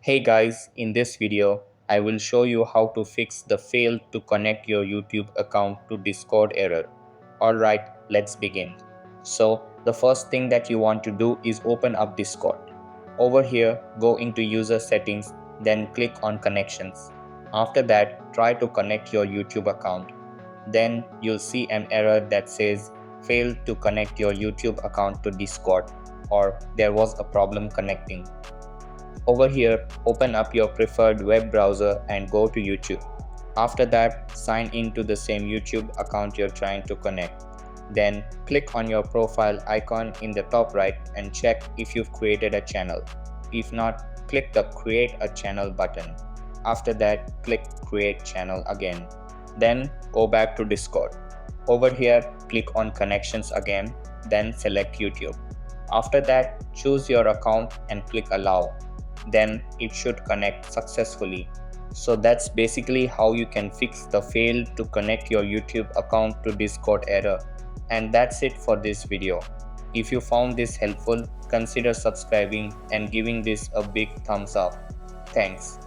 Hey guys, in this video, I will show you how to fix the fail to connect your YouTube account to Discord error. Alright, let's begin. So, the first thing that you want to do is open up Discord. Over here, go into user settings, then click on connections. After that, try to connect your YouTube account. Then you'll see an error that says failed to connect your YouTube account to Discord, or there was a problem connecting. Over here, open up your preferred web browser and go to YouTube. After that, sign in to the same YouTube account you're trying to connect. Then click on your profile icon in the top right and check if you've created a channel. If not, click the Create a Channel button. After that, click Create Channel again. Then go back to Discord. Over here, click on Connections again, then select YouTube. After that, choose your account and click Allow. Then it should connect successfully. So that's basically how you can fix the fail to connect your YouTube account to Discord error. And that's it for this video. If you found this helpful, consider subscribing and giving this a big thumbs up. Thanks.